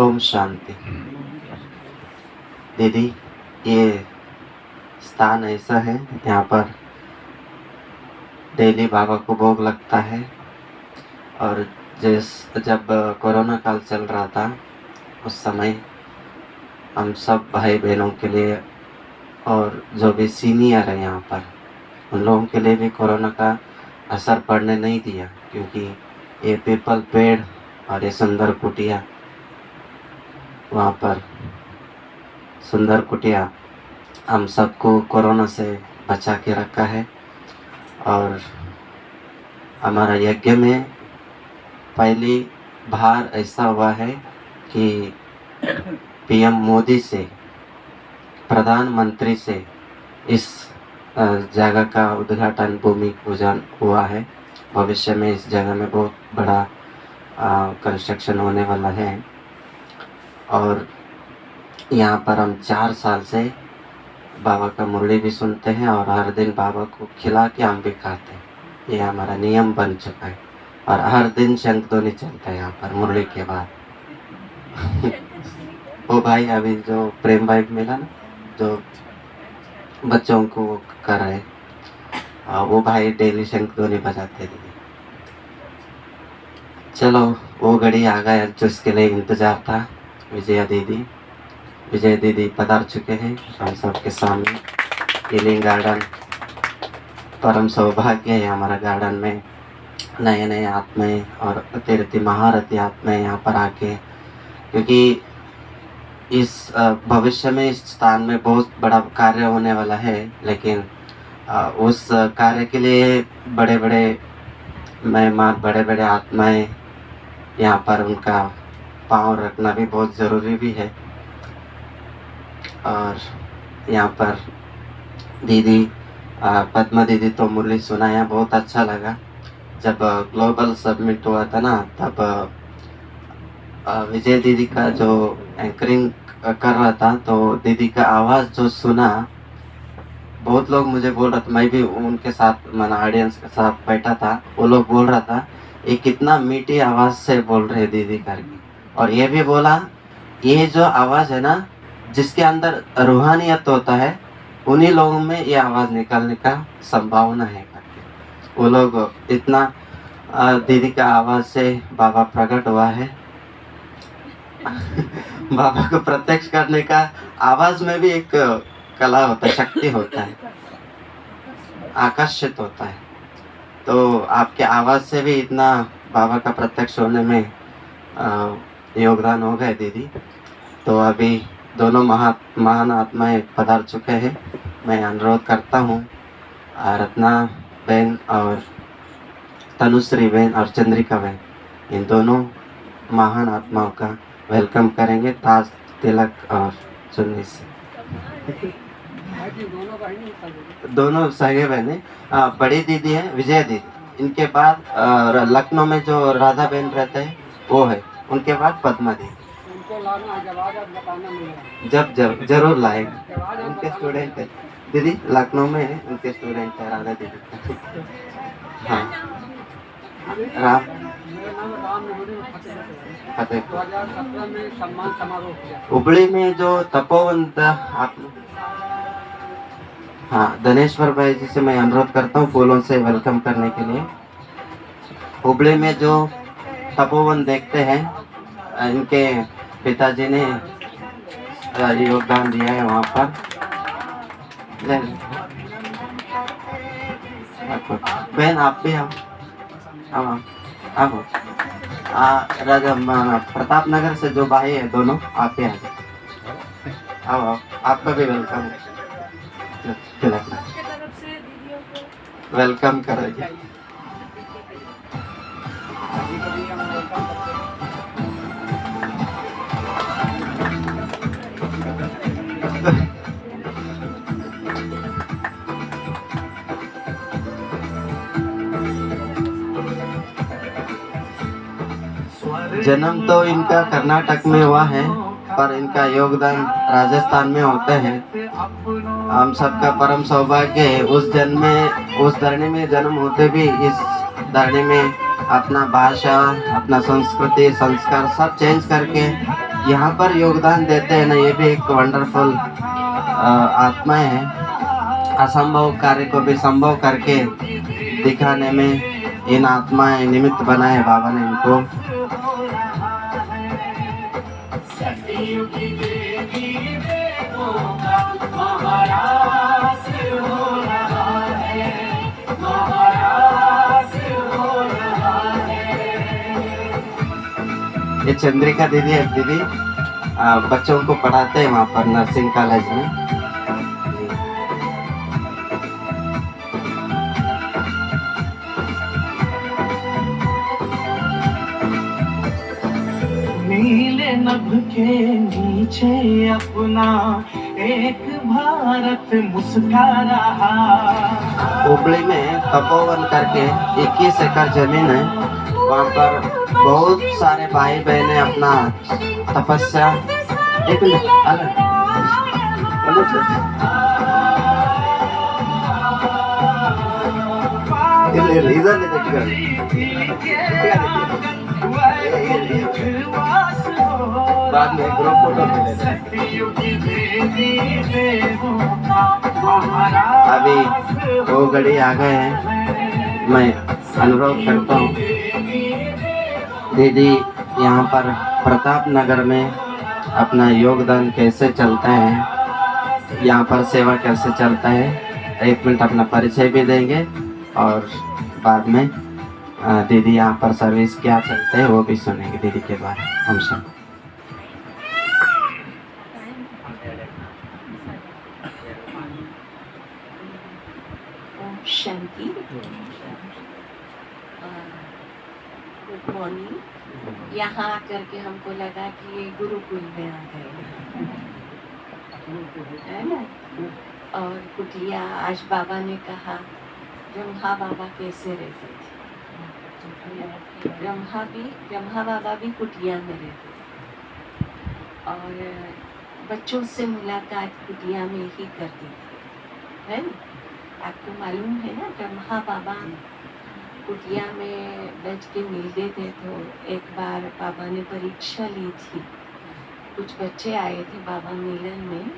ओम शांति। दीदी, ये स्थान ऐसा है, यहाँ पर डेली बाबा को भोग लगता है। और जब कोरोना काल चल रहा था, उस समय हम सब भाई बहनों के लिए और जो भी सीनियर है यहाँ पर, उन लोगों के लिए भी कोरोना का असर पड़ने नहीं दिया, क्योंकि ये पीपल पेड़ और ये सुंदर कुटिया, वहाँ पर सुंदर कुटिया हम सबको कोरोना से बचा के रखा है। और हमारा यज्ञ में पहली बार ऐसा हुआ है कि पीएम मोदी से, प्रधानमंत्री से इस जगह का उद्घाटन, भूमि पूजन हुआ है। भविष्य में इस जगह में बहुत बड़ा कंस्ट्रक्शन होने वाला है। और यहाँ पर हम 4 साल से बाबा का मुरली भी सुनते हैं और हर दिन बाबा को खिला के हम भी खाते हैं। ये हमारा नियम बन चुका है। और हर दिन शंखध्वनि चलता है यहाँ पर मुरली के बाद। वो भाई अभी जो प्रेम भाई मिला ना, जो बच्चों को कर रहे, वो भाई डेली शंखध्वनि बजाते थे। चलो, वो घड़ी आ गया जिसके लिए इंतजार था। विजय दीदी पधार चुके हैं हम सबके सामने। हीलिंग गार्डन, परम सौभाग्य है हमारा गार्डन में नए नए आत्माएं और अतिरथी महारथी आत्माएं यहाँ पर आके, क्योंकि इस भविष्य में इस स्थान में बहुत बड़ा कार्य होने वाला है। लेकिन उस कार्य के लिए बड़े बड़े मेहमान, बड़े बड़े आत्माएं यहाँ पर, उनका पाँव रखना भी बहुत ज़रूरी भी है। और यहाँ पर दीदी, पद्मा दीदी तो मुरली सुनाया, बहुत अच्छा लगा। जब ग्लोबल समिट हुआ था ना, तब विजय दीदी का जो एंकरिंग कर रहा था, तो दीदी का आवाज़ जो सुना, बहुत लोग मुझे बोल रहा था, मैं भी उनके साथ, मैंने ऑडियंस के साथ बैठा था, वो लोग बोल रहा था ये कितना मीठी आवाज़ से बोल रहे दीदी करके। और ये भी बोला, ये जो आवाज़ है ना, जिसके अंदर रूहानियत होता है, उन्हीं लोगों में ये आवाज़ निकलने का संभावना है करके। वो लोग इतना दीदी का आवाज़ से बाबा प्रकट हुआ है। बाबा को प्रत्यक्ष करने का आवाज़ में भी एक कला होता है, शक्ति होता है, आकर्षित होता है। तो आपके आवाज़ से भी इतना बाबा का प्रत्यक्ष होने में योगदान हो गए दीदी। तो अभी दोनों महान आत्माएं पधार चुके हैं। मैं अनुरोध करता हूँ रत्ना बहन और तनुश्री बहन और चंद्रिका बहन, इन दोनों महान आत्माओं का वेलकम करेंगे ताज तिलक और चुन्नी से। दोनों सगे बहने, बड़ी दीदी है विजय दीदी, इनके बाद लखनऊ में जो राधा बहन रहते हैं वो है, उनके बाद पद्मा दीदी। जब जरूर लाएंगे, उनके स्टूडेंट है दीदी, लखनऊ में है, उनके स्टूडेंट है राधा दीदी। हाँ, राम फतेहपुर हुबली में जो तपोवन था, आप, हाँ, धनेश्वर भाई जी से मैं अनुरोध करता हूँ फूलों से वेलकम करने के लिए। हुबली में जो तपोवन देखते हैं, इनके पिताजी ने योगदान दिया है वहाँ पर। बहन आप भी आओ, आओ। राजा प्रताप नगर से जो भाई है दोनों, आप भी आओ, आपका भी वेलकम, वेलकम करेंगे। जन्म तो इनका कर्नाटक में हुआ है, पर इनका योगदान राजस्थान में होता है। हम सबका परम सौभाग्य है उस धरनी में जन्म होते भी इस धरनी में अपना भाषा, अपना संस्कृति, संस्कार सब चेंज करके यहाँ पर योगदान देते हैं ना, ये भी एक वंडरफुल आत्माएं हैं। असंभव कार्य को भी संभव करके दिखाने में इन आत्माएं निमित्त बनाए बाबा ने इनको। ये चंद्रिका दीदी है, दीदी बच्चों को पढ़ाते हैं वहाँ पर नर्सिंग कॉलेज में। नीले नभ के नीचे अपना एक भारत मुस्कुरा रहा। हुबली में तपोवन करके 21 एकड़ जमीन है, वहाँ पर बहुत सारे भाई बहने अपना तपस्या। एक मिनट अलग बाद में ग्रुप फोटो मिलेगा। अभी वो घड़ी आ गए हैं। मैं अनुरोध करता हूँ दीदी यहाँ पर प्रताप नगर में अपना योगदान कैसे चलता है, यहाँ पर सेवा कैसे चलता है, 1 मिनट अपना परिचय भी देंगे और बाद में दीदी यहाँ पर सर्विस क्या चलते हैं वो भी सुनेंगे दीदी के बारे में हम सब। शांति। Good morning. यहाँ आकर के हमको लगा कि ये गुरुकुल में आ गए है ना। और कुटिया, आज बाबा ने कहा ब्रह्मा बाबा कैसे रहते थे। ब्रह्मा बाबा भी कुटिया में रहते थे और बच्चों से मुलाकात कुटिया में ही करते थे, है ना। आपको मालूम है ना, ब्रह्मा बाबा कुटिया में बैठ के मिलते थे। तो एक बार बाबा ने परीक्षा ली थी, कुछ बच्चे आए थे बाबा मिलन में।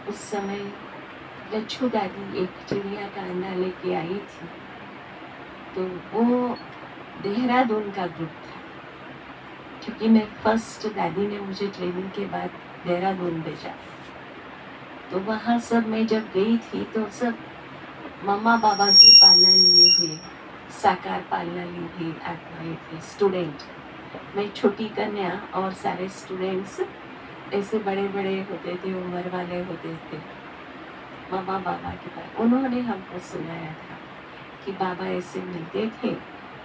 उस समय लच्छू दादी एक चिड़िया का अंडा लेके आई थी। तो वो देहरादून का ग्रुप था, क्योंकि मैं फर्स्ट दादी ने मुझे ट्रेनिंग के बाद देहरादून भेजा। तो वहाँ सब मैं जब गई थी तो सब मम्मा बाबा की पालना लिए हुए, साकार पालना ली हुई आत्माएं थे, स्टूडेंट। मैं छोटी कन्या और सारे स्टूडेंट्स ऐसे बड़े बड़े होते थे, उम्र वाले होते थे। मम्मा बाबा के पास उन्होंने हमको सुनाया था कि बाबा ऐसे मिलते थे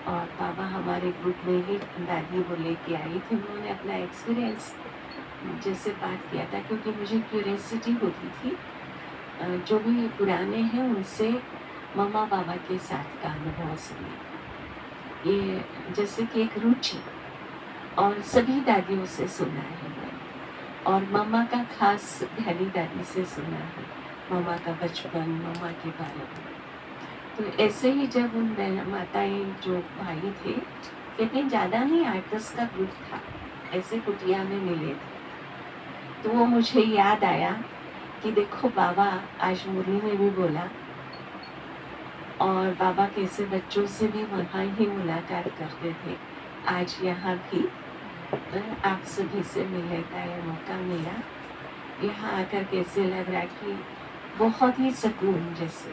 और बाबा हमारे ग्रुप में ही दादी वो लेके आई थी। उन्होंने अपना एक्सपीरियंस जैसे बात किया था, क्योंकि मुझे क्यूरियोसिटी होती थी जो भी पुराने हैं उनसे मम्मा बाबा के साथ का अनुभव सुने। ये जैसे कि एक रुचि, और सभी दादियों से सुना है मैंने, और मम्मा का खास ध्यानी दादी से सुना है, मम्मा का बचपन, मम्मा के बारे में। तो ऐसे ही जब उन माताएं जो भाई थे, कहते हैं ज़्यादा नहीं 8-10 का ग्रुप था, ऐसे कुटिया में मिले थे। तो वो मुझे याद आया कि देखो बाबा आज मुरली में भी बोला, और बाबा कैसे बच्चों से भी वहाँ ही मुलाकात करते थे। आज यहाँ भी आप सभी से मिलने का ये मौका मिला। यहाँ आकर कैसे लग रहा कि बहुत ही सुकून, जैसे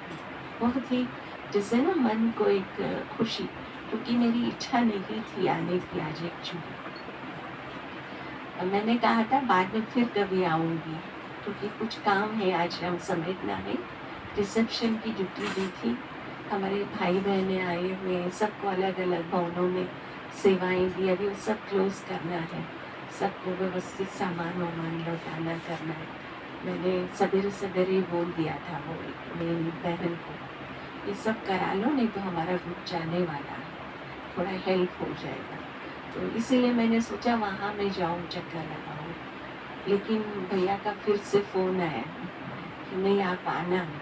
बहुत ही जैसे ना मन को एक खुशी, क्योंकि मेरी इच्छा नहीं थी आने की आज एक्चुअली। मैंने कहा था बाद में फिर कभी आऊँगी, क्योंकि कुछ काम है आज हम समेटना है। रिसेप्शन की ड्यूटी दी थी, हमारे भाई बहनें आए हुए हैं, सबको अलग अलग भवनों में सेवाएं दी। अभी वो सब क्लोज करना है, सबको व्यवस्थित सामान वामान लौटाना करना है। मैंने सवेरे सवेरे बोल दिया था वो मेरी बहन को, ये सब करा लो, नहीं तो हमारा ग्रुप जाने वाला है, थोड़ा हेल्प हो जाएगा। तो इसीलिए मैंने सोचा वहाँ मैं जाऊँ, चक्कर लगाऊँ। लेकिन भैया का फिर से फ़ोन आया कि नहीं आप आना है।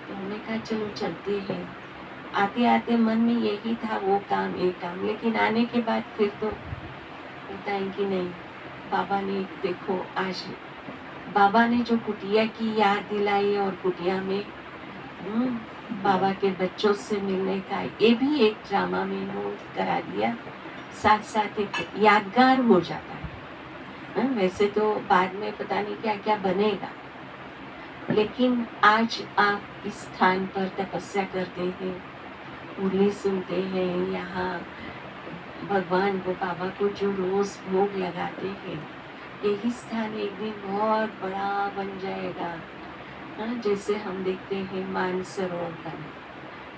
तो हमने कहा चलो चलते हैं। आते आते मन में यही था वो काम ये काम, लेकिन आने के बाद फिर तो होता है कि नहीं बाबा ने देखो आज बाबा ने जो कुटिया की याद दिलाई और कुटिया में बाबा के बच्चों से मिलने का ये भी एक ड्रामा में नोट करा दिया, साथ साथ एक यादगार हो जाता है। वैसे तो बाद में पता नहीं क्या क्या बनेगा, लेकिन आज आप इस स्थान पर तपस्या करते हैं, मुरली सुनते हैं, यहाँ भगवान को बाबा को जो रोज भोग लगाते हैं, यही स्थान एक दिन बहुत बड़ा बन जाएगा। जैसे हम देखते हैं मानसरोवर बना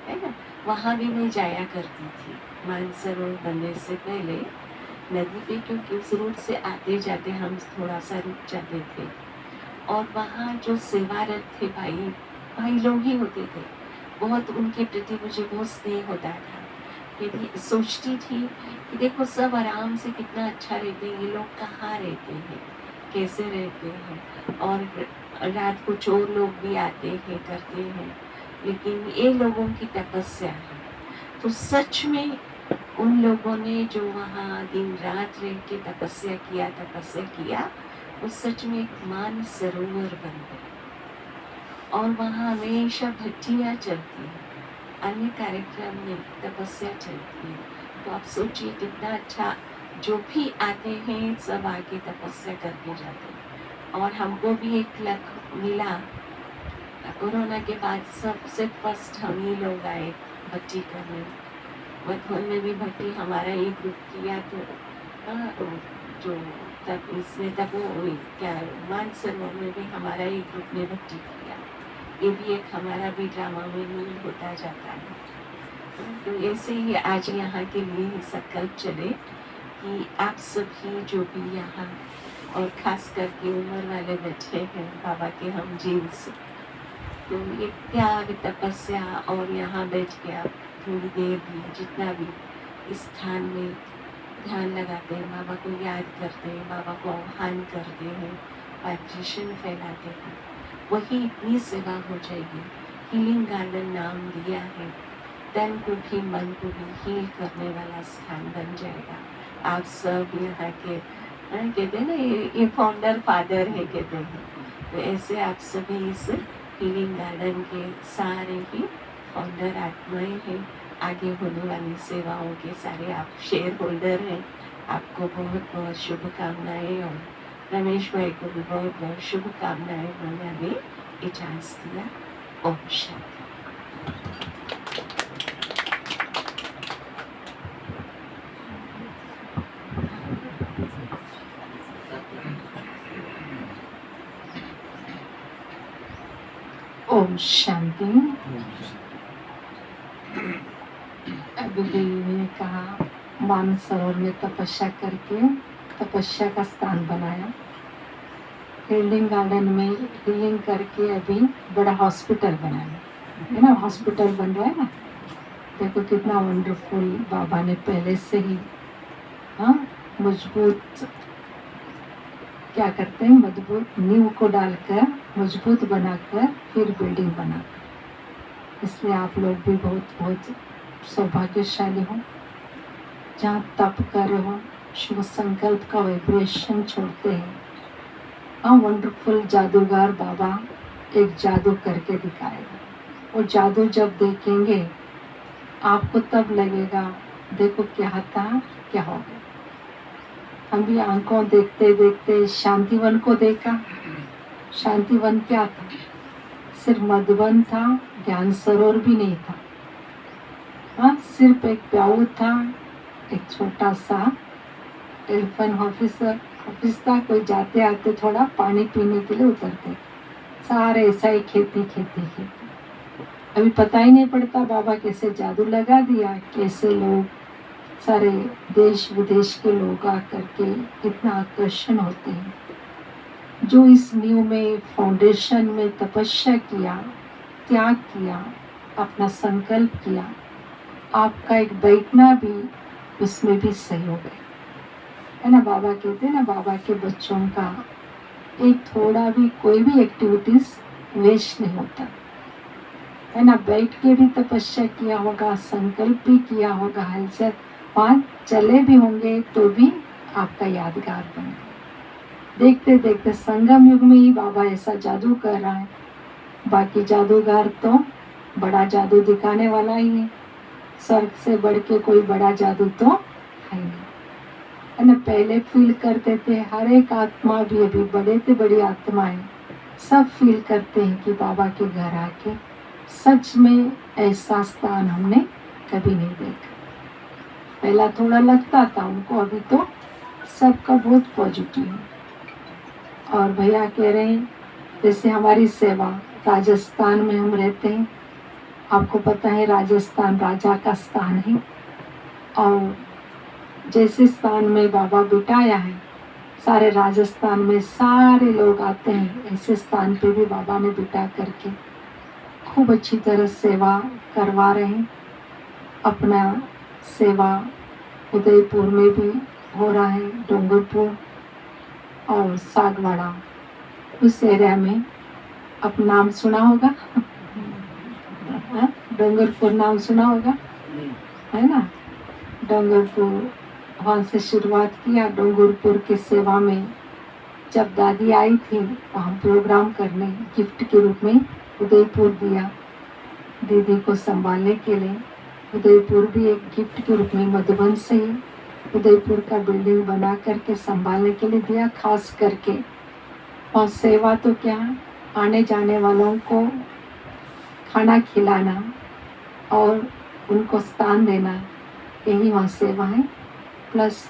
है ना, वहाँ भी मैं जाया करती थी। मानसरोवर बनने से पहले नदी पे, क्योंकि उस रूट से आते जाते हम थोड़ा सा रुक जाते थे, और वहाँ जो सेवारत थे भाई लोग ही होते थे, बहुत उनके प्रति मुझे बहुत स्नेह होता था। यदि सोचती थी कि देखो सब आराम से कितना अच्छा रहते हैं, ये लोग कहाँ रहते हैं, कैसे रहते हैं, और रात को चोर लोग भी आते हैं करते हैं, लेकिन ये लोगों की तपस्या है। तो सच में उन लोगों ने जो वहाँ दिन रात रह के तपस्या किया, वो सच में एक मान सरोवर बन गया, और वहाँ हमेशा भट्टियाँ चलती हैं, अन्य कार्यक्रम में तपस्या चलती है। तो आप सोचिए कितना अच्छा, जो भी आते हैं सब आके तपस्या करके जाते हैं। और हमको भी एक लक मिला, कोरोना के बाद सबसे फर्स्ट हम ही लोग आए भट्टी करने। मधुबन में भी भट्टी हमारा एक ग्रुप किया, तो जो तब इसमें तब वो क्या मानसरोवर में भी हमारा एक ग्रुप ने भट्टी किया। ये भी एक हमारा भी ड्रामा में मील होता जाता है। तो ऐसे ही आज यहाँ के लिए संकल्प चले कि आप सभी जो भी यहाँ, और खास करके उम्र वाले बच्चे हैं बाबा के हम जीन्स, तो ये त्याग तपस्या, और यहाँ बैठ के आप थोड़ी देर भी जितना भी इस स्थान में ध्यान लगाते हैं, बाबा को याद करते हैं, बाबा को आह्वान करते हैं, वाइब्रेशन फैलाते हैं, वही इतनी सेवा हो जाएगी। हीलिंग गार्डन नाम दिया है, तन को भी मन को भी हील करने वाला स्थान बन जाएगा। आप सब यहाँ के कहते हैं ना, ये फाउंडर फादर है कहते हैं, तो ऐसे आप सभी इस हीलिंग गार्डन के सारे ही फाउंडर आत्माएं हैं। आगे होने वाली सेवाओं के सारे आप शेयर होल्डर हैं। आपको बहुत बहुत शुभकामनाएं, और रमेश भाई को भी बहुत बहुत शुभकामनाएं। उन्होंने हमें ये चांस दिया। ओम शांति। ओम शांति। अभी ने कहा मानसरोवर में तपस्या करके तपस्या का स्थान बनाया, हीलिंग गार्डन में हीलिंग करके अभी बड़ा हॉस्पिटल बनाया है ना, हॉस्पिटल बन रहा है ना। देखो कितना वंडरफुल, बाबा ने पहले से ही मजबूत क्या करते हैं, मजबूत नींव को डालकर मजबूत बनाकर फिर बिल्डिंग बना। इसलिए आप लोग भी बहुत बहुत सौभाग्यशाली हो, जहाँ तप कर रहे हो, शुभ संकल्प का वाइब्रेशन छोड़ते हैं। वंडरफुल जादूगर बाबा एक जादू करके दिखाएगा, और जादू जब देखेंगे आपको तब लगेगा देखो क्या था क्या हो गया। हम भी आंखों देखते देखते शांतिवन को देखा। शांतिवन क्या था? सिर्फ मधुबन था, ज्ञान सरोवर भी नहीं था। सिर्फ एक प्याऊ था, एक छोटा सा टेलीफोन ऑफिस था, कोई जाते आते थोड़ा पानी पीने के लिए उतरते, सारे ऐसा ही खेती। अभी पता ही नहीं पड़ता बाबा कैसे जादू लगा दिया, कैसे लोग सारे देश विदेश के लोग आकर के इतना आकर्षण होते हैं। जो इस नींव में फाउंडेशन में तपस्या किया, त्याग किया, अपना संकल्प किया, आपका एक बैठना भी उसमें भी सहयोग है ना। बाबा कहते हैं ना, बाबा के बच्चों का एक थोड़ा भी कोई भी एक्टिविटीज वेस्ट नहीं होता है ना। बैठ के भी तपस्या किया होगा, संकल्प भी किया होगा, हलचल वहाँ चले भी होंगे तो भी आपका यादगार बने। देखते देखते संगम युग में ही बाबा ऐसा जादू कर रहा है। बाकी जादूगर तो बड़ा जादू दिखाने वाला ही है, स्वर्ग से बढ़ के कोई बड़ा जादू तो है नहीं, है ना। पहले फील करते थे, हर एक आत्मा भी, अभी बड़े से बड़ी आत्माएं सब फील करते हैं कि बाबा के घर आके सच में ऐसा स्थान हमने कभी नहीं देखा। पहला थोड़ा लगता था उनको, अभी तो सबका बहुत पॉजिटिव है। और भैया कह रहे हैं जैसे हमारी सेवा राजस्थान में हम रहते हैं, आपको पता है राजस्थान राजा का स्थान है, और जैसे स्थान में बाबा बिठाया है सारे राजस्थान में सारे लोग आते हैं, ऐसे स्थान पे भी बाबा ने बिठा करके खूब अच्छी तरह सेवा करवा रहे हैं। अपना सेवा उदयपुर में भी हो रहा है, डोंगरपुर और सागवाड़ा, उस एरिया में। अब नाम सुना होगा डोंगरपुर नाम सुना होगा, है ना। डोंगरपुर वहाँ से शुरुआत किया। डोंगरपुर की सेवा में जब दादी आई थी वहाँ प्रोग्राम करने, गिफ्ट के रूप में उदयपुर दिया दीदी को संभालने के लिए। उदयपुर भी एक गिफ्ट के रूप में मधुबन से ही उदयपुर का बिल्डिंग बना करके संभालने के लिए दिया, खास करके। और सेवा तो क्या, आने जाने वालों को खाना खिलाना और उनको स्थान देना, यही वहाँ सेवा है। प्लस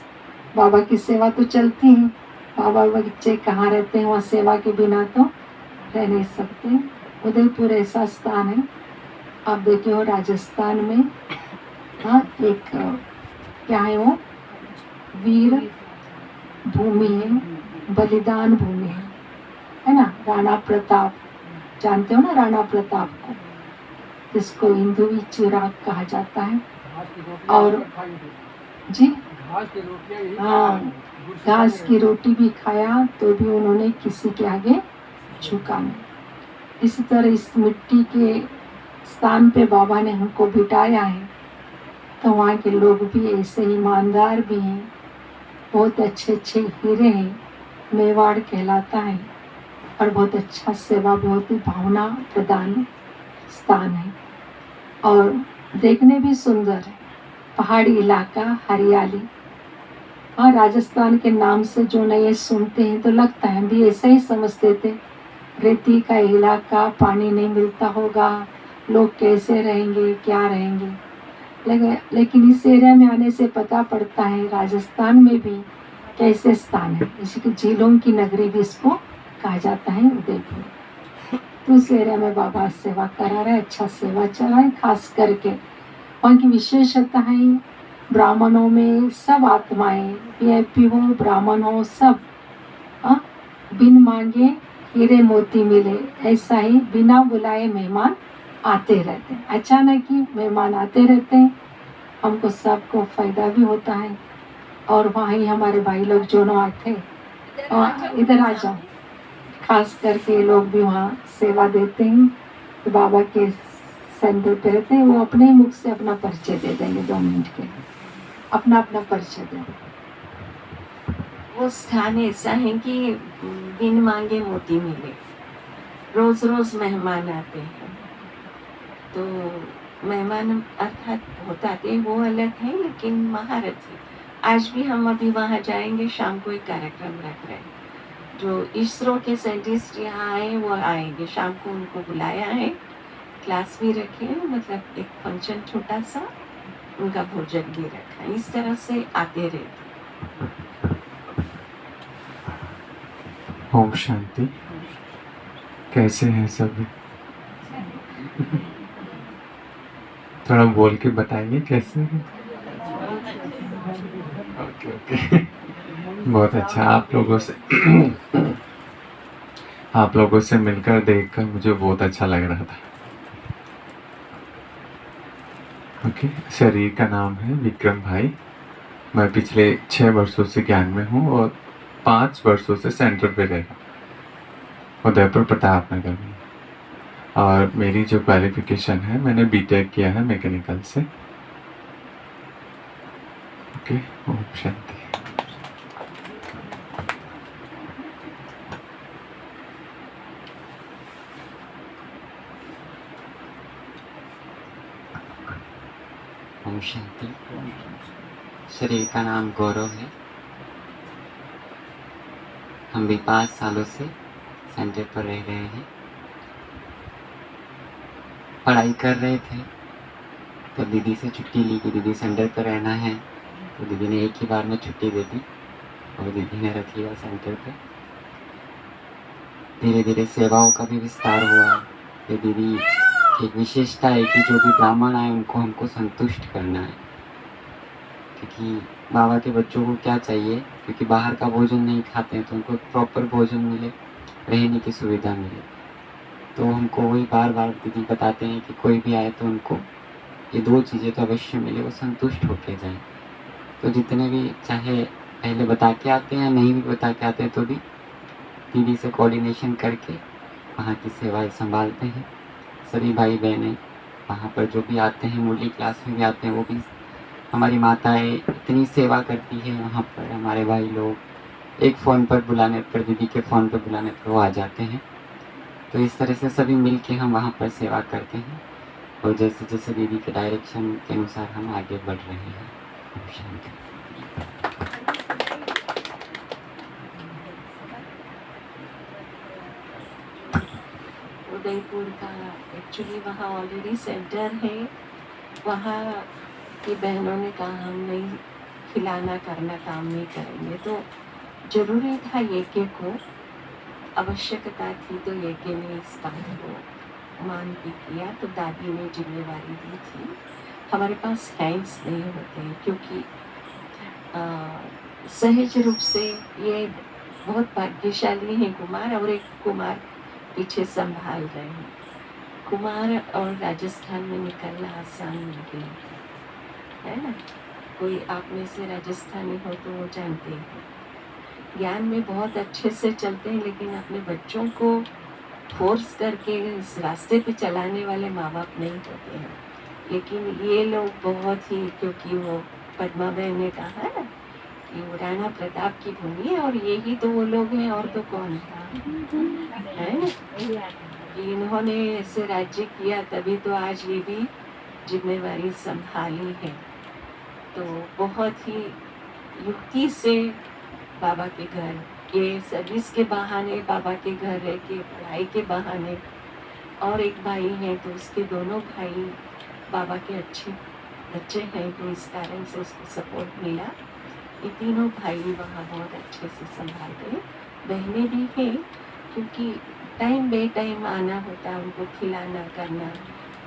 बाबा की सेवा तो चलती है, बाबा बच्चे कहाँ रहते हैं, वहाँ सेवा के बिना तो रह नहीं सकते। उदयपुर ऐसा स्थान है, आप देखिए हो राजस्थान में, हाँ, एक क्या है वो, वीर भूमि है, बलिदान भूमि है ना। राणा प्रताप, जानते हो ना राणा प्रताप को, जिसको हिंदू चिराग कहा जाता है। और जी हाँ, घास की रोटी भी खाया तो भी उन्होंने किसी के आगे झुका नहीं। इसी तरह इस मिट्टी के स्थान पे बाबा ने हमको बिठाया है, तो वहाँ के लोग भी ऐसे ईमानदार भी हैं, बहुत अच्छे अच्छे हीरे हैं, मेवाड़ कहलाता है, और बहुत अच्छा सेवा, बहुत ही भावना प्रदान स्थान है, और देखने भी सुंदर है। पहाड़ी इलाका, हरियाली। हाँ, राजस्थान के नाम से जो नए सुनते हैं तो लगता है, हम भी ऐसा ही समझते थे, रेती का इलाका, पानी नहीं मिलता होगा, लोग कैसे रहेंगे, क्या रहेंगे। लेकिन इस एरिया में आने से पता पड़ता है राजस्थान में भी कैसे स्थान है, जैसे कि झीलों की नगरी भी इसको कहा जाता है उदयपुर। तो उस एरिया में बाबा सेवा करा रहे, अच्छा सेवा चला है। खास करके वहाँ की विशेषता है, ब्राह्मणों में सब आत्माएं, वीआईपी हो, ब्राह्मण हो, सब बिन मांगे हीरे मोती मिले, ऐसा ही बिना बुलाए मेहमान आते रहते हैं। अचानक ही मेहमान आते रहते हैं, हमको सबको फायदा भी होता है। और वहाँ ही हमारे भाई लोग जो न आते, इधर आ जाओ, खास करके लोग भी वहाँ सेवा देते हैं। तो बाबा के सेंटर पे रहते हैं, वो अपने मुख से अपना परिचय दे देंगे, 2 मिनट के लिए अपना अपना परिचय देंगे। वो स्थान ऐसा है कि बिन मांगे मोती मिले, रोज रोज मेहमान आते हैं। तो मेहमान अर्थात होता थे वो अलग है, लेकिन महारथी आज भी हम अभी वहाँ जाएंगे। शाम को एक कार्यक्रम रख रहे हैं, जो इसरो के साइंटिस्ट यहाँ आए वो आएंगे, शाम को उनको बुलाया है, क्लास भी रखे हैं, मतलब एक फंक्शन छोटा सा, उनका भोजन भी रखा है। इस तरह से आते रहते। ओम शांति। कैसे हैं सभी? थोड़ा बोल के बताएंगे कैसे हैं? ओके ओके, बहुत अच्छा। आप लोगों से मिलकर देखकर मुझे बहुत अच्छा लग रहा था। ओके, शरीर का नाम है विक्रम भाई। मैं पिछले 6 वर्षों से ज्ञान में हूँ और 5 वर्षों से सेंटर पे रह रहा हूँ, उदयपुर प्रताप नगर में। और मेरी जो क्वालिफिकेशन है, मैंने बीटेक किया है मैकेनिकल से। ओके, ओम शांति। ओम शांति। शरीर का नाम गौरव है। हम भी 5 सालों से सेंटर पर रह रहे हैं। पढ़ाई कर रहे थे तो दीदी से छुट्टी ली कि दीदी सेंटर पर रहना है, तो दीदी ने एक ही बार में छुट्टी दे दी और दीदी ने रख लिया सेंटर पे। धीरे धीरे सेवाओं का भी विस्तार हुआ। फिर दीदी की एक विशेषता है कि जो भी ब्राह्मण आए उनको हमको संतुष्ट करना है, क्योंकि बाबा के बच्चों को क्या चाहिए, क्योंकि बाहर का भोजन नहीं खाते हैं तो उनको प्रॉपर भोजन मिले, रहने की सुविधा मिले। तो हमको वही बार बार दीदी बताते हैं कि कोई भी आए तो उनको ये 2 चीज़ें तो अवश्य मिले, वो संतुष्ट होके जाए। तो जितने भी चाहे पहले बता के आते हैं, नहीं भी बता के आते हैं, तो भी दीदी से कोऑर्डिनेशन करके वहाँ की सेवाएं संभालते हैं। सभी भाई बहनें वहाँ पर जो भी आते हैं, मुरली क्लास में भी आते हैं, वो भी हमारी माताएं इतनी सेवा करती है वहाँ पर। हमारे भाई लोग एक फ़ोन पर बुलाने पर, दीदी के फ़ोन पर बुलाने पर वो आ जाते हैं। तो इस तरह से सभी मिल के हम वहाँ पर सेवा करते हैं और जैसे जैसे दीदी के डायरेक्शन के अनुसार हम आगे बढ़ रहे हैं। ओम शांति। उदयपुर का एक्चुअली वहाँ ऑलरेडी सेंटर है। वहाँ की बहनों ने कहा हम नहीं खिलाना करना काम नहीं करेंगे, तो जरूरी था यज्ञ को, आवश्यकता थी, तो यज्ञ ने इस बात को मान के किया। तो दादी ने जिम्मेवारी दी थी। हमारे पास हैंड्स नहीं होते हैं क्योंकि सहज रूप से ये बहुत भाग्यशाली हैं कुमार, और एक कुमार पीछे संभाल रहे हैं। कुमार और राजस्थान में निकलना आसान नहीं है ना। कोई आप में से राजस्थानी हो तो वो जानते हैं, ज्ञान में बहुत अच्छे से चलते हैं, लेकिन अपने बच्चों को फोर्स करके इस रास्ते पे चलाने वाले माँ बाप नहीं होते हैं। लेकिन ये लोग बहुत ही, क्योंकि वो पद्मा बहन ने कहा ना कि वो राणा प्रताप की भूमि है और यही तो वो लोग हैं, और तो कौन है ना। कि इन्होंने ऐसे राज्य किया तभी तो आज ये भी जिम्मेवारी संभाली है। तो बहुत ही युक्ति से बाबा के घर, ये सर्विस के बहाने बाबा के घर रह के, पढ़ाई के बहाने, और एक भाई है तो उसके दोनों भाई बाबा के अच्छे बच्चे हैं, तो इस कारण से उसको सपोर्ट मिला। ये तीनों भाई वहाँ बहुत अच्छे से संभालते हैं। बहनें भी हैं, क्योंकि टाइम बे टाइम आना होता है, उनको खिलाना करना,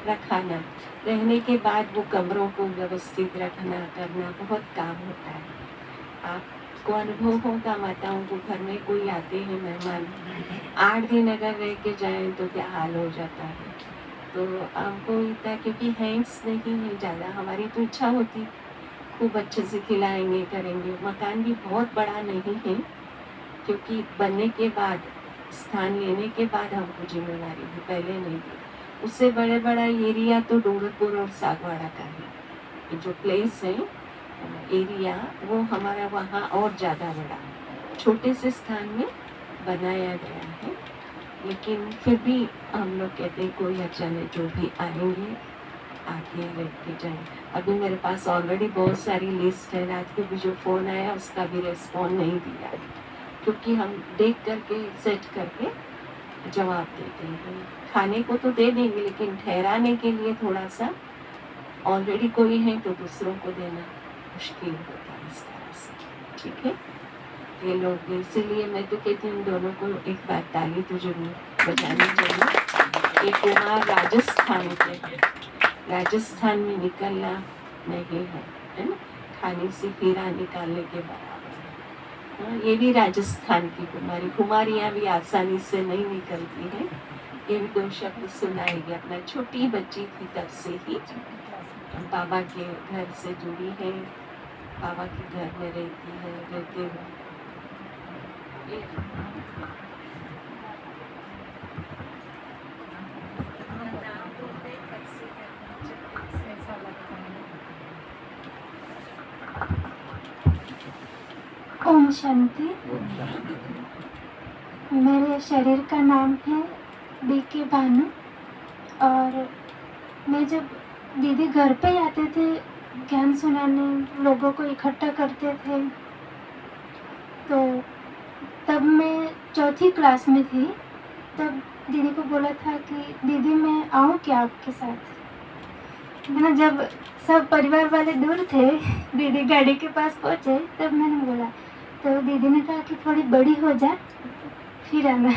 रखाना, रहने के बाद वो कमरों को व्यवस्थित रखना करना बहुत काम होता है। आपको अनुभव होगा, माताओं को घर में कोई आते हैं मेहमान, 8 दिन अगर रह के जाएं तो क्या हाल हो जाता है। तो हमको इतना, क्योंकि हैंड्स नहीं है ज़्यादा, हमारी तो इच्छा होती खूब अच्छे से खिलाएंगे करेंगे। मकान भी बहुत बड़ा नहीं है, क्योंकि बनने के बाद, स्थान लेने के बाद हमको जिम्मेवारी दी, पहले नहीं दी। उससे बड़ा एरिया तो डूंगरपुर और सागवाड़ा का है। ये जो प्लेस है एरिया, वो हमारा वहाँ और ज़्यादा बड़ा छोटे से स्थान में बनाया गया है। लेकिन फिर भी हम लोग कहते हैं कोई अच्छा नहीं, जो भी आएंगे आके रह के जाए। अभी मेरे पास ऑलरेडी बहुत सारी लिस्ट है, रात को भी जो फ़ोन आया उसका भी रिस्पॉन्ड नहीं दिया, क्योंकि हम देख करके सेट करके जवाब देते हैं। खाने को तो दे देंगे, लेकिन ठहराने के लिए थोड़ा सा, ऑलरेडी कोई है तो दूसरों को देना मुश्किल होता है इस तरह से। ठीक है, ये लोग, इसीलिए मैं तो कहती हूँ दोनों को एक बार ताली तो जरूर बजानी चाहिए। एक कुमार राजस्थान के, राजस्थान में निकलना नहीं है ना, खाने से हीरा निकालने के बराबर। ये भी राजस्थान की कुमारी, कुमारियाँ भी आसानी से नहीं निकलती हैं। ये भी 2 शब्द सुनाएगी। अपना छोटी बच्ची थी तब से ही बाबा के घर से जुड़ी है, बाबा के घर में रहती है, रहते हुए ओम शांति। मेरे शरीर का नाम है बीके भानु, और मैं जब दीदी घर पे आते थे ज्ञान सुनाने लोगों को इकट्ठा करते थे। तो तब मैं चौथी क्लास में थी। तब दीदी को बोला था कि दीदी मैं आऊँ क्या आपके साथ, है ना। जब सब परिवार वाले दूर थे, दीदी गाड़ी के पास पहुँचे, तब मैंने बोला। तो दीदी ने कहा कि थोड़ी बड़ी हो जा फिर आना।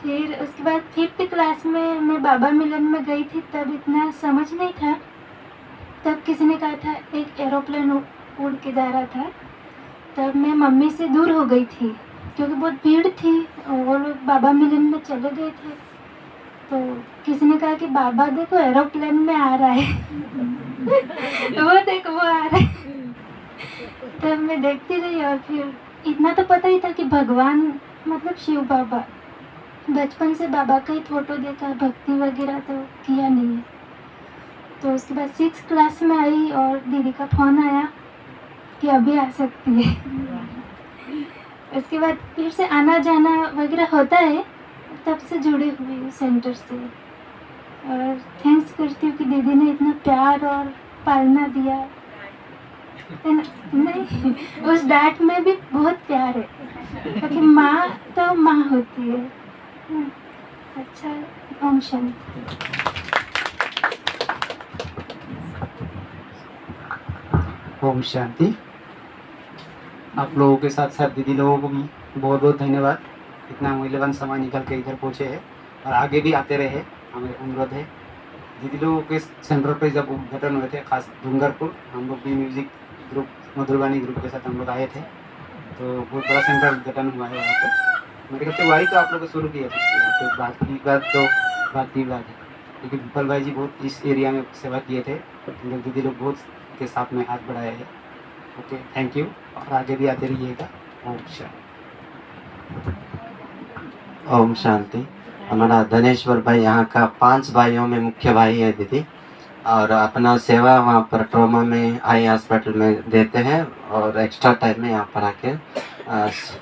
फिर उसके बाद 5th क्लास में मैं बाबा मिलन में गई थी। तब इतना समझ नहीं था। तब किसी ने कहा था एक एरोप्लेन उड़ के जा रहा था। तब मैं मम्मी से दूर हो गई थी क्योंकि बहुत भीड़ थी और वो लोग बाबा मिलन में चले गए थे। तो किसी ने कहा कि बाबा देखो एरोप्लेन में आ रहा है। वो देखो वो आ रहा है। तब मैं देखती रही और फिर इतना तो पता ही था कि भगवान मतलब शिव बाबा। बचपन से बाबा का ही फोटो देखा, भक्ति वगैरह तो किया नहीं है। तो उसके बाद 6th क्लास में आई और दीदी का फ़ोन आया कि अभी आ सकती है। उसके बाद फिर से आना जाना वगैरह होता है। तब से जुड़ी हुई हूँ सेंटर से और थैंक्स करती हूँ कि दीदी ने इतना प्यार और पालना दिया है ना। नहीं, उस डांट में भी बहुत प्यार है क्योंकि माँ तो माँ होती है। अच्छा, ओम शांति। ओम शांति। आप लोगों के साथ साथ दीदी लोगों को भी बहुत बहुत धन्यवाद। इतना मूल्यवान समय निकल के इधर पहुँचे हैं और आगे भी आते रहे, हमें अनुरोध है। दीदी लोगों के सेंटर पे जब उद्घाटन हुए थे, खास डूंगरपुर, हम लोग भी म्यूजिक ग्रुप मधुरवाणी ग्रुप के साथ हम लोग आए थे। तो बहुत बड़ा सेंटर उद्घाटन हुआ है वहाँ पे। मेरे ख्याल से वही तो आप लोग शुरू किया था। तो बात की बात है क्योंकि विपल भाई जी बहुत इस एरिया में सेवा किए थे। हम लोग दीदी लोग बहुत के साथ में हाथ बढ़ाए हैं। ओके, थैंक यू और आगे भी आते रहिएगा। ओम शांति। ओम शांति। हमारा धनेश्वर भाई यहाँ का 5 भाइयों में मुख्य भाई है दीदी, और अपना सेवा वहाँ पर ट्रॉमा में आई हॉस्पिटल में देते हैं और एक्स्ट्रा टाइम में यहाँ पर आके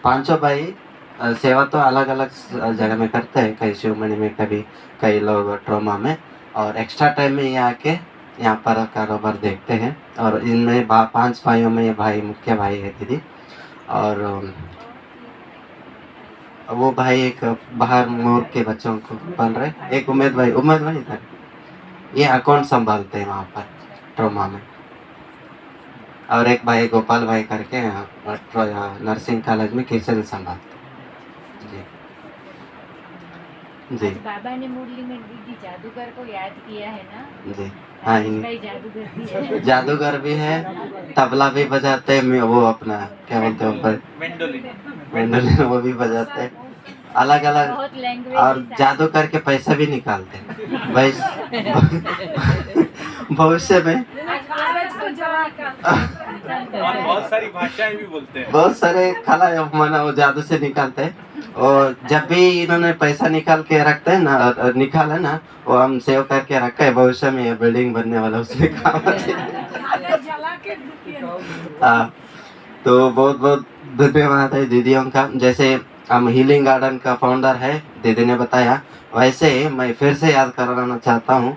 5 भाई सेवा तो अलग अलग जगह में करते हैं, कहीं शिवमणि में, कभी कई लोग ट्रॉमा में, और एक्स्ट्रा टाइम में ये आके यहाँ पर कारोबार देखते हैं। और इनमें 5 भाइयों में ये भाई मुख्य भाई है दीदी। और वो भाई एक बाहर मोर के बच्चों को पाल रहे, एक उमेद भाई इधर ये अकाउंट संभालते हैं वहाँ पर ट्रोमा में, और एक भाई गोपाल भाई करके नर्सिंग कॉलेज में किचन संभालते। जी जी बाबा ने मुरली में दीदी जादूगर को याद किया है ना। जी हाँ, भाई जादूगर भी है। जादूगर भी है, तबला भी बजाते हैं, वो अपना क्या बोलते हैं मेंडोलिन वो भी बजाते हैं, अलग अलग, बहुत लैंग्वेज और जादू करके पैसा भी निकालते हैं भविष्य में। और बहुत सारी भाषाएं भी बोलते हैं, बहुत सारे खाना माना वो जादू से निकालते हैं। और जब भी इन्होंने पैसा निकाल के रखते हैं ना, निकाला ना, वो हम सेव करके रखा है, भविष्य में ये बिल्डिंग बनने वाला उसमें काम तो बहुत बहुत धन्यवाद है दीदियों का। जैसे हम हीलिंग गार्डन का फाउंडर है, दीदी ने बताया, वैसे मैं फिर से याद कराना चाहता हूँ।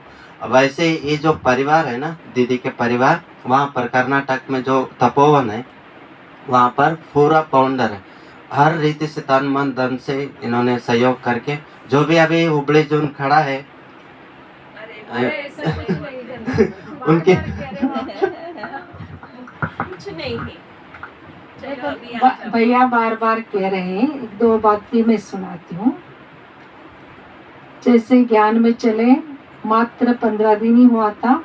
वैसे ये जो परिवार है ना, दीदी के परिवार, वहाँ पर कर्नाटक में जो तपोवन है, वहाँ पर पूरा फाउंडर है, हर रीति से तन मन धन से इन्होंने सहयोग करके, जो भी अभी हुबली जोन खड़ा है उनके कुछ नहीं है। चलो अभी आप भैया बार बार कह रहे हैं, 2 बात भी मैं सुनाती हूँ। जैसे ज्ञान में चले, मात्र 15 दिन ही हुआ था।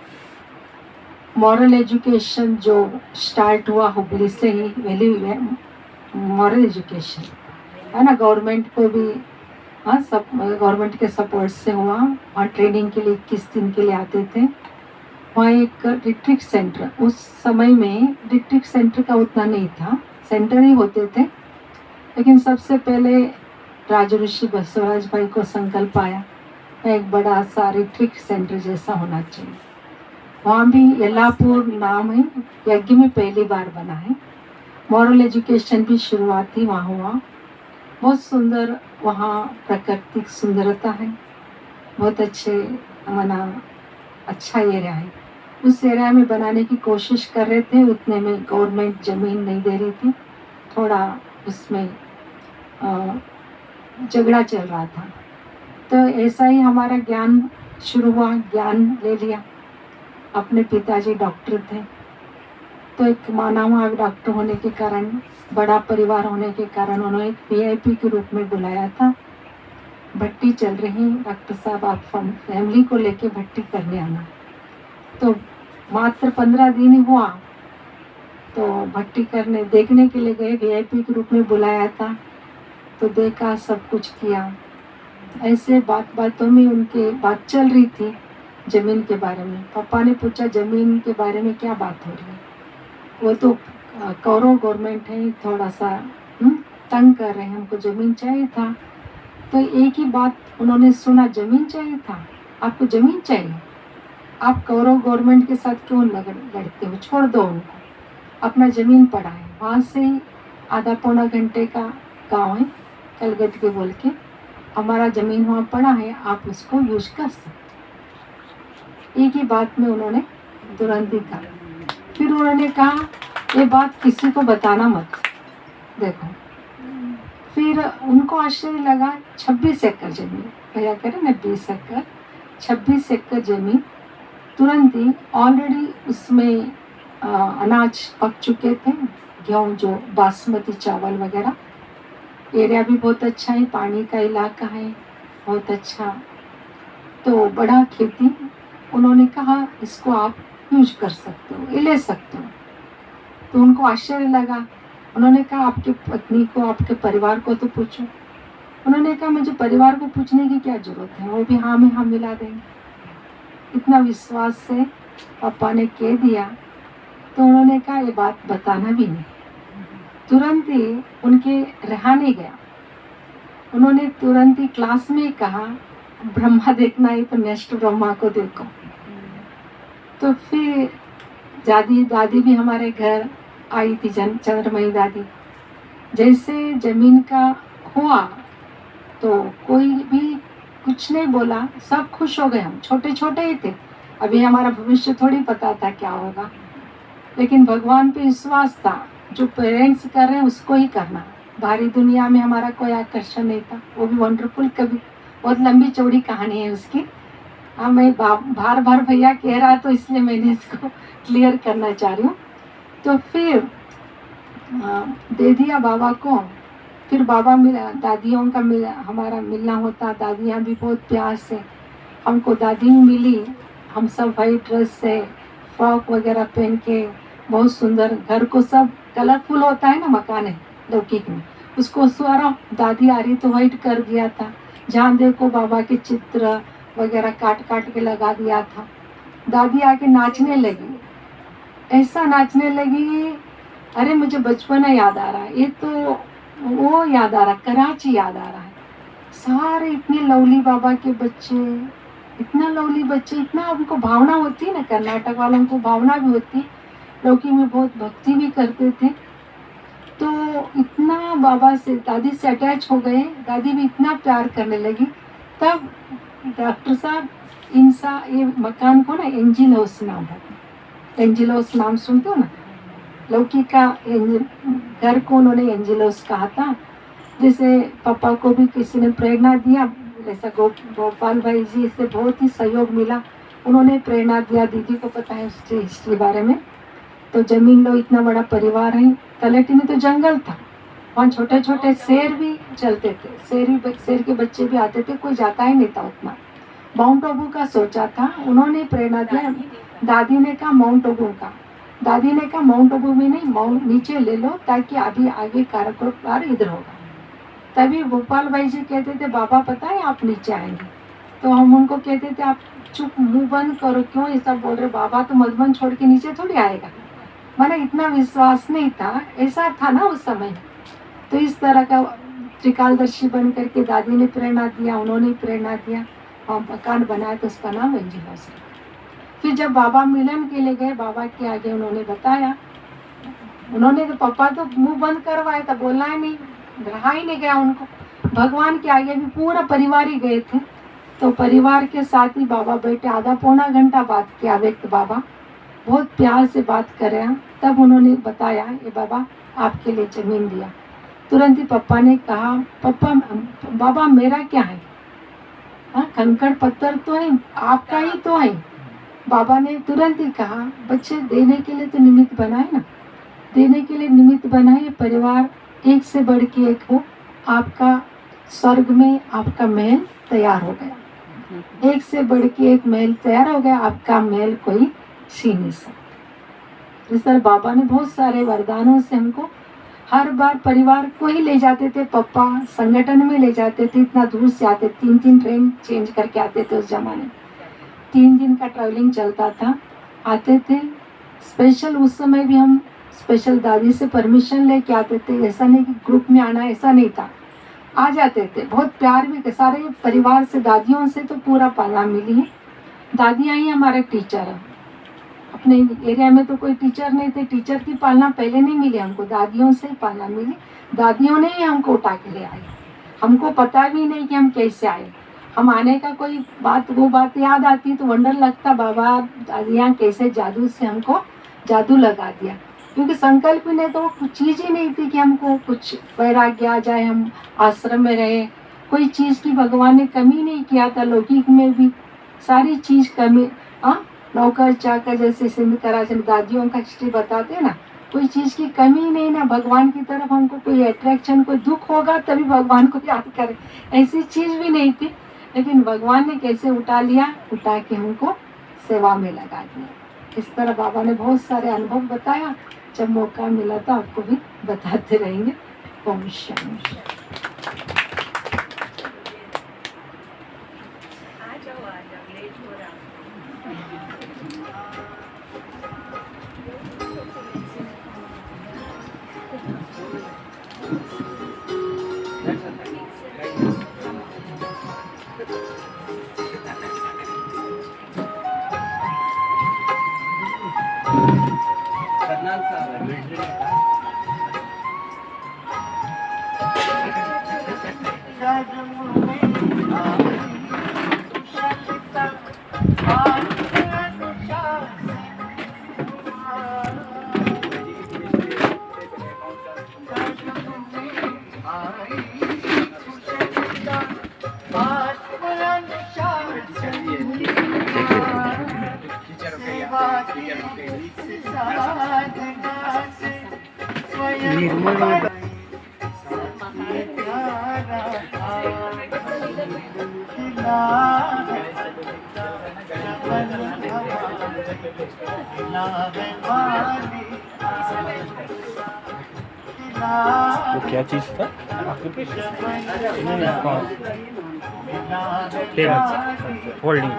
मॉरल एजुकेशन जो स्टार्ट हुआ हुबली से ही, वैल्यू मॉरल एजुकेशन है ना, गवर्नमेंट को भी, हाँ, सब गवर्नमेंट के सपोर्ट से हुआ। वहाँ ट्रेनिंग के लिए 21 दिन के लिए आते थे। वहाँ एक रिट्रीट सेंटर, उस समय में रिट्रीट सेंटर का उतना नहीं था, सेंटर ही होते थे। लेकिन सबसे पहले राजऋषि बसवराज भाई को संकल्प आया, एक बड़ा सा रिट्रीट सेंटर जैसा होना चाहिए। वहाँ भी यल्लापुर नाम है, यज्ञ में पहली बार बना है। मॉरल एजुकेशन भी शुरुआती वहाँ हुआ। बहुत सुंदर वहाँ प्राकृतिक सुंदरता है, बहुत अच्छे, माना अच्छा एरिया है। उस एरिया में बनाने की कोशिश कर रहे थे, उतने में गवर्नमेंट ज़मीन नहीं दे रही थी, थोड़ा उसमें झगड़ा चल रहा था। तो ऐसा ही हमारा ज्ञान शुरू हुआ, ज्ञान ले लिया। अपने पिताजी डॉक्टर थे, तो एक माना हुआ डॉक्टर होने के कारण, बड़ा परिवार होने के कारण उन्होंने एक वीआईपी के रूप में बुलाया था। भट्टी चल रही, डॉक्टर साहब आप फैमिली को लेके भट्टी करने आना। तो मात्र 15 दिन ही हुआ, तो भट्टी करने देखने के लिए गए, वीआईपी के रूप में बुलाया था। तो देखा, सब कुछ किया। ऐसे बातों में उनके बात चल रही थी ज़मीन के बारे में। पापा ने पूछा ज़मीन के बारे में क्या बात हो रही है? वो तो कौरव गवर्नमेंट है, थोड़ा सा तंग कर रहे हैं, हमको ज़मीन चाहिए था। तो एक ही बात उन्होंने सुना, ज़मीन चाहिए था, आपको ज़मीन चाहिए, आप कौरव गवर्नमेंट के साथ क्यों लड़ते हो, छोड़ दो उनको, अपना ज़मीन पड़ा है। वहाँ से आधा पौना घंटे का गांव है, कलगट के बोल के, हमारा ज़मीन वहाँ पड़ा है, आप उसको यूज कर सकते। एक ही बात में उन्होंने तुरंत ही कहा। फिर उन्होंने कहा ये बात किसी को बताना मत। देखो, फिर उनको आश्चर्य लगा, 26 एकड़ ज़मीन, भैया करें ना 20 एकड़, 26 एकड़ ज़मीन तुरंत ही ऑलरेडी उसमें अनाज पक चुके थे, गेहूँ जो बासमती चावल वगैरह। एरिया भी बहुत अच्छा है, पानी का इलाका है, बहुत अच्छा। तो बड़ा खेती, उन्होंने कहा इसको आप यूज कर सकते हो, ये ले सकते हो। तो उनको आश्चर्य लगा। उन्होंने कहा आपकी पत्नी को, आपके परिवार को तो पूछो। उन्होंने कहा मुझे परिवार को पूछने की क्या ज़रूरत है, वो भी हाँ में हाँ मिला देंगे। इतना विश्वास से पापा ने कह दिया। तो उन्होंने कहा ये बात बताना भी नहीं। तुरंत ही उनके रहा नहीं गया, उन्होंने तुरंत ही क्लास में कहा ब्रह्मा देखना है तो नेक्स्ट ब्रह्मा को देखो। तो फिर दादी भी हमारे घर आई थी, चंद्रमयी दादी। जैसे ज़मीन का हुआ तो कोई भी कुछ नहीं बोला, सब खुश हो गए। हम छोटे छोटे ही थे, अभी हमारा भविष्य थोड़ी पता था क्या होगा, लेकिन भगवान पे विश्वास था। जो पेरेंट्स कर रहे हैं उसको ही करना, बाहरी दुनिया में हमारा कोई आकर्षण नहीं था। वो भी वंडरफुल, कभी बहुत लंबी चौड़ी कहानी है उसकी। हाँ, मैं बार बार भैया कह रहा तो इसलिए मैंने इसको क्लियर करना चाह रही हूँ। तो फिर दे दिया बाबा को। फिर बाबा मिला, दादियों का हमारा मिलना होता। दादियाँ भी बहुत प्यार से हमको, दादी मिली, हम सब वाइट ड्रेस से, फ्रॉक वगैरह पहन के, बहुत सुंदर। घर को सब कलरफुल होता है ना, मकान है लौकिक में, उसको सारा दादी आ रही तो वाइट कर दिया था। जहाँ देखो बाबा के चित्र वगैरह काट काट के लगा दिया था। दादी आके नाचने लगी, ऐसा नाचने लगी, अरे मुझे बचपना याद आ रहा है, ये तो वो याद आ रहा, कराची याद आ रहा है। सारे इतने लवली बाबा के बच्चे, इतना लवली बच्चे, इतना उनको भावना होती है ना, कर्नाटक वालों को भावना भी होती, लौकी में बहुत भक्ति भी करते थे। तो इतना बाबा से, दादी से अटैच हो गए, दादी भी इतना प्यार करने लगी। तब डॉक्टर साहब ये मकान को ना एंजिलोस नाम है, एंजिलोस नाम सुनते हो ना, लौकी का घर को उन्होंने एंजिलोस कहा था। जैसे पापा को भी किसी ने प्रेरणा दिया, जैसा गोपाल भाई जी से बहुत ही सहयोग मिला, उन्होंने प्रेरणा दिया। दीदी को पता है उसकी हिस्ट्री बारे में। तो जमीन लो, इतना बड़ा परिवार है। तलेटी में तो जंगल था, वहाँ छोटे छोटे शेर भी चलते थे, शेर के बच्चे भी आते थे, कोई जाता ही नहीं था उतना। माउंट आबू का सोचा था, उन्होंने प्रेरणा दिया। दादी ने कहा माउंट आबू का, दादी ने कहा माउंट आबू में नहीं, नीचे ले लो, ताकि अभी आगे कारोबार इधर होगा। तभी गोपाल भाई जी कहते थे बाबा पता है आप नीचे आएंगे। तो हम उनको कहते थे आप चुप, मुंह बंद करो, क्यों ये सब बोल रहे, बाबा तो मधुबन छोड़ के नीचे थोड़ी आएगा। मैंने इतना विश्वास नहीं था, ऐसा था ना उस समय। तो इस तरह का त्रिकालदर्शी बन करके दादी ने प्रेरणा दिया, उन्होंने प्रेरणा दिया, और मकान बनाया, तो उसका नाम एंजिलोस है। फिर जब बाबा मिलन के लिए गए, बाबा के आगे उन्होंने बताया, उन्होंने तो पापा तो मुंह बंद करवाया था, बोलना ही नहीं, रहा ही नहीं गया उनको। भगवान के आगे भी पूरा परिवार ही गए थे। तो परिवार के साथ ही बाबा बैठे, आधा पौना घंटा बात किया व्यक्त बाबा। बहुत प्यार से बात करा। तब उन्होंने बताया ये बाबा आपके लिए ज़मीन दिया। तुरंत ही पापा ने कहा पापा बाबा मेरा क्या है, हाँ कंकड़ पत्थर तो है आपका ही तो है। बाबा ने तुरंत ही कहा बच्चे देने के लिए तो निमित्त बनाए ना, देने के लिए निमित्त बनाए। परिवार एक से बढ़ के एक हो, आपका स्वर्ग में आपका महल तैयार हो गया। एक से बढ़ के एक महल तैयार हो गया, आपका महल कोई छीन नहीं सकता। इस तरह बाबा ने बहुत सारे वरदानों से हमको हर बार परिवार को ही ले जाते थे। पापा संगठन में ले जाते थे, इतना दूर से आते, 3-3 ट्रेन चेंज करके आते थे उस जमाने में। 3 दिन का ट्रैवलिंग चलता था, आते थे स्पेशल। उस समय भी हम स्पेशल दादी से परमिशन लेके आते थे, ऐसा नहीं कि ग्रुप में आना, ऐसा नहीं था, आ जाते थे। बहुत प्यार भी सारे परिवार से, दादियों से तो पूरा पालना मिली है। दादियाँ ही हमारे टीचर हैं। अपने एरिया में तो कोई टीचर नहीं थे, टीचर की पालना पहले नहीं मिली हमको, दादियों से ही पालना मिली। दादियों ने ही हमको उठा के ले आए, हमको पता भी नहीं कि हम कैसे आए। हम आने का कोई बात वो बात याद आती तो वंडर लगता, बाबा दादियाँ कैसे जादू से हमको जादू लगा दिया। क्योंकि संकल्प ने तो कुछ चीज़ ही नहीं थी कि हमको कुछ वैराग्य आ जाए, हम आश्रम में रहे। कोई चीज़ की भगवान ने कमी नहीं किया था। लौकिक में भी सारी चीज़ कमी, हाँ नौकर चाकर जैसे सिंध कराचंद दादियों का हिस्ट्री बताते हैं ना, कोई चीज़ की कमी नहीं ना। भगवान की तरफ हमको कोई अट्रैक्शन, कोई दुख होगा तभी भगवान को याद करें, ऐसी चीज़ भी नहीं थी। लेकिन भगवान ने कैसे उठा लिया, उठा के हमको सेवा में लगा दिया। इस तरह बाबा ने बहुत सारे अनुभव बताया। जब मौका मिला तो आपको भी बताते रहेंगे। ओम शांति। आ जाओ लेट हो रहा। वो क्या चीज़ था? होल्डिंग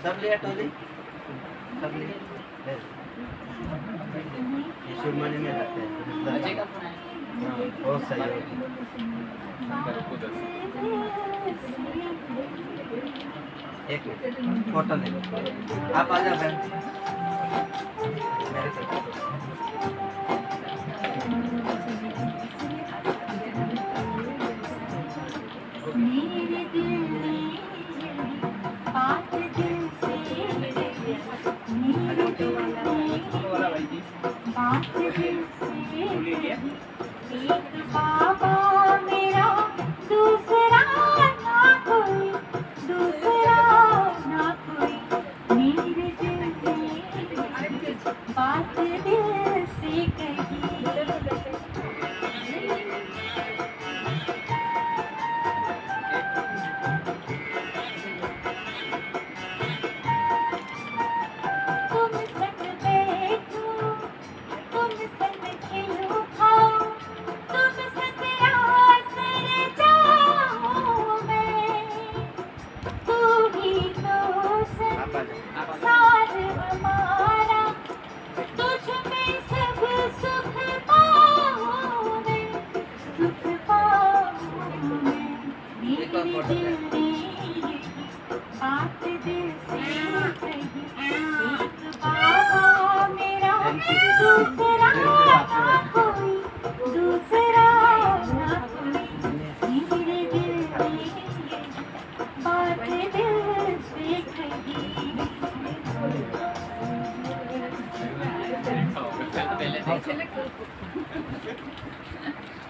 सब लेट हो गई, सब लेट शिवमणि में रहते हैं। बहुत सही होगी। एक मिनट फोटो ले लो, आप आ जाओ बहन। मेरे से मेरे दिल में बात दिल से, मेरे दिल में बात दिल से। एक बाबा मेरा दूसरा ना कोई, दूसरा ना कोई। मेरे दिल में बात दिल से कही। तुम संग बैठो, तुम संग खेलो खाओ, तुम संग रास रचाओ मैं। तू ही तो संग साथ हमारा, तुझ में सब सुख पाऊं मैं, सुख पाऊं मैं। मेरे दिल में बात दिल से